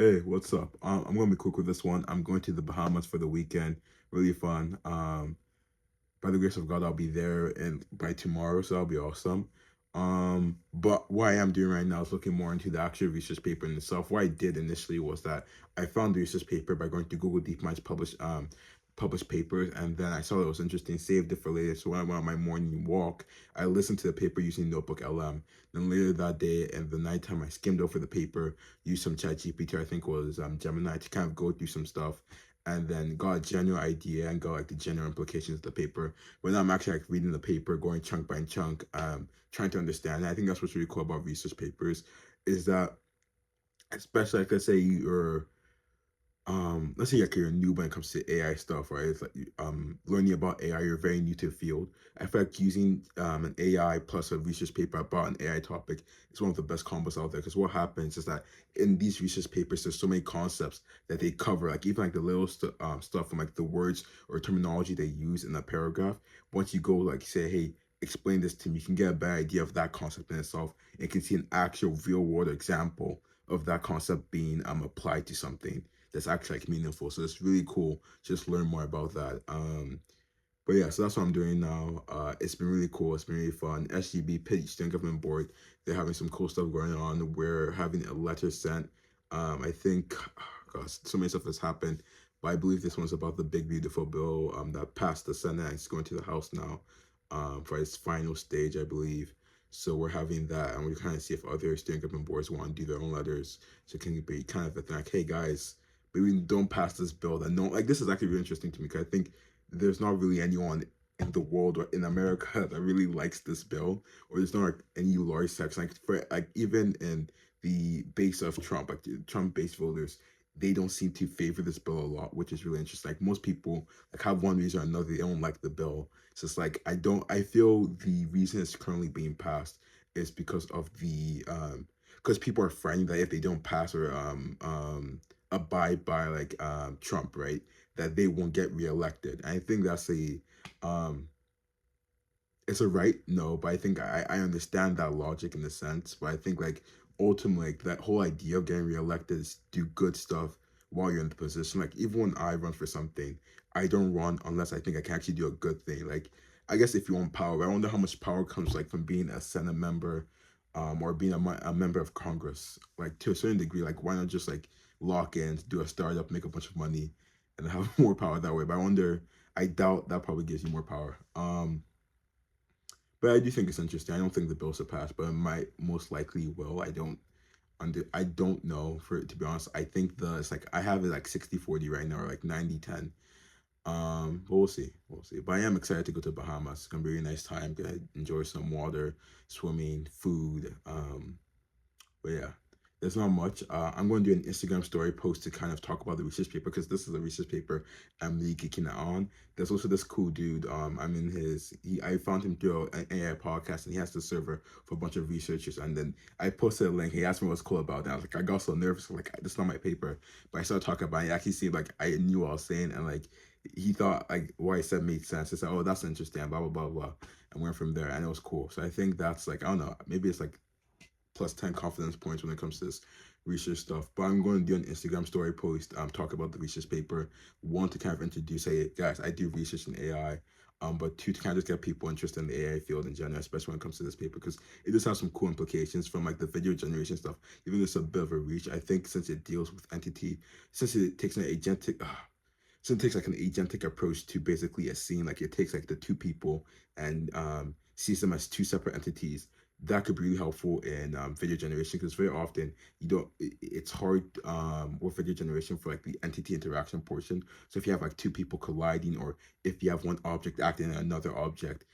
Hey, what's up? I'm gonna be quick with this one. I'm going to the Bahamas for the weekend. Really fun. By the grace of God, I'll be there and by tomorrow, so that'll be awesome. But what I am doing right now is looking more into the actual research paper in itself. What I did initially was that I found the research paper by going to Google DeepMind's published papers, and then I saw it was interesting, saved it for later. So when I went on my morning walk, I listened to the paper using Notebook LM. Then later that day and the nighttime, I skimmed over the paper, used some Chat GPT, I think it was Gemini, to kind of go through some stuff, and then got a general idea and got like the general implications of the paper. When I'm actually like reading the paper, going chunk by chunk, trying to understand. And I think that's what's really cool about research papers, is that especially like let's say like you're new when it comes to AI stuff, right? It's like learning about AI, you're very new to the field. I feel like using an AI plus a research paper about an AI topic is one of the best combos out there. Because what happens is that in these research papers, there's so many concepts that they cover, like even like the little stuff from like the words or terminology they use in a paragraph. Once you go like say, hey, explain this to me, you can get a better idea of that concept in itself, and can see an actual real world example of that concept being applied to something that's actually like meaningful. So it's really cool just learn more about that. But yeah, so that's what I'm doing now. It's been really cool. It's been really fun. SGB, Pitt Student Government Board, they're having some cool stuff going on. We're having a letter sent. I think, gosh, so many stuff has happened, but I believe this one's about the big beautiful bill that passed the Senate and it's going to the House now for its final stage, I believe. So we're having that, and we're kind of see if other student government boards want to do their own letters. So it can be kind of a thing like, hey guys, maybe don't pass this bill. That no, like this is actually really interesting to me because I think there's not really anyone in the world or in America that really likes this bill, or there's not like any large section like for like even in the base of Trump, like Trump base voters, they don't seem to favor this bill a lot, which is really interesting. Like most people like have one reason or another they don't like the bill. So it's like I feel the reason it's currently being passed is because of the because people are frightened that if they don't pass or abide by like Trump, right, that they won't get reelected. I think that's a um it's a right no, but I think I understand that logic in a sense. But I think like ultimately like, that whole idea of getting reelected is do good stuff while you're in the position. Like even when I run for something, I don't run unless I think I can actually do a good thing. Like I guess if you want power, I wonder how much power comes like from being a Senate member, or being a member of Congress. Like to a certain degree, like why not just like lock in, do a startup, make a bunch of money, and have more power that way. But I wonder, I doubt that probably gives you more power. But I do think it's interesting. I don't think the bill will pass, but it might most likely will. I don't know for it to be honest. I think the it's like I have it like 60-40 right now or like 90-10. But we'll see. We'll see. But I am excited to go to Bahamas. It's gonna be a really nice time. Gonna enjoy some water, swimming, food. But yeah, there's not much. I'm going to do an Instagram story post to kind of talk about the research paper because this is a research paper I'm really geeking out on. There's also this cool dude. I'm in his. I found him through an AI podcast, and he has the server for a bunch of researchers. And then I posted a link. He asked me what's cool about it. I was like, I got so nervous, like this is not my paper. But I started talking about it. He actually seemed like I knew what I was saying, and like he thought like what I said made sense. He said, "Oh, that's interesting." Blah blah blah blah. And went from there, and it was cool. So I think that's like I don't know. Maybe it's like plus 10 confidence points when it comes to this research stuff. But I'm going to do an Instagram story post, talk about the research paper. One, to kind of introduce, hey, guys, I do research in AI. But two, to kind of just get people interested in the AI field in general, especially when it comes to this paper, because it does have some cool implications from like the video generation stuff. Even though it's a bit of a reach, I think since it deals with entity, since it takes an agentic, since it takes like an agentic approach to basically a scene, like it takes like the two people and sees them as two separate entities, that could be really helpful in video generation because very often you don't it's hard with video generation for like the entity interaction portion. So if you have like two people colliding or if you have one object acting on another object,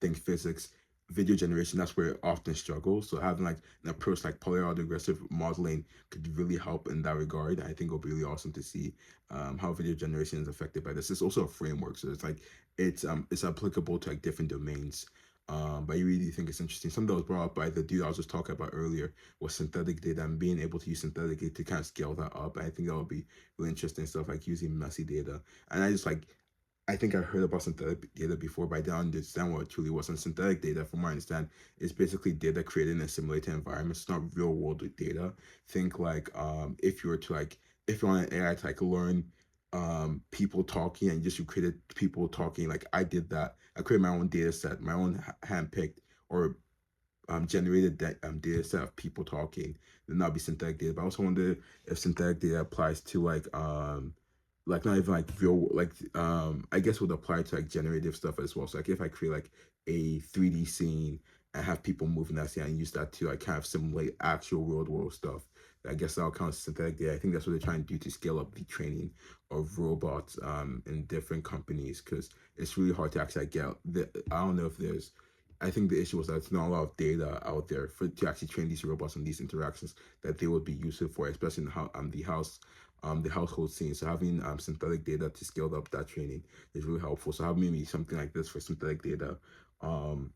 think physics, video generation, that's where it often struggles. So having like an approach like polyaudogressive modeling could really help in that regard. I think it'll be really awesome to see how video generation is affected by this. It's also a framework, so it's like it's applicable to like different domains. But I really think it's interesting. Something that was brought up by the dude I was just talking about earlier was synthetic data and being able to use synthetic data to kind of scale that up. I think that would be really interesting stuff like using messy data. And I think I heard about synthetic data before, but I didn't understand what it truly was. And synthetic data, from what I understand, is basically data created in a simulated environment. It's not real world data. Think like if you were to like if you want an AI to like learn people talking and just you created people talking, like I did that. I created my own data set, my own handpicked or generated that data set of people talking, then that'll be synthetic data. But I also wonder if synthetic data applies to like not even like real I guess would apply to like generative stuff as well. So like if I create like a 3D scene and have people moving that scene and use that to like kind of simulate actual real world stuff. I guess that'll count as synthetic data. I think that's what they're trying to do to scale up the training of robots in different companies because it's really hard to actually get I don't know if there's I think the issue was that there's not a lot of data out there for to actually train these robots on these interactions that they would be useful for, especially in the household scene. So having synthetic data to scale up that training is really helpful. So having maybe something like this for synthetic data, um,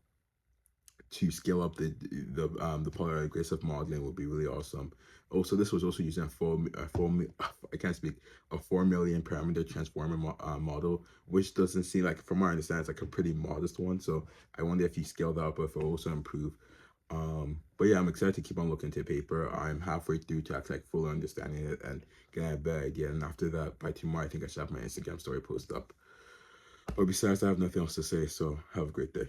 to scale up the polar aggressive modeling would be really awesome. Also, this was also using I can't speak a 4 million parameter transformer model, which doesn't seem like, from what I understand, it's like a pretty modest one. So I wonder if you scale that up, or if it will also improve. But yeah, I'm excited to keep on looking to the paper. I'm halfway through to actually like fully understanding it and getting a better idea. And after that, by tomorrow, I think I should have my Instagram story post up. But besides, I have nothing else to say. So have a great day.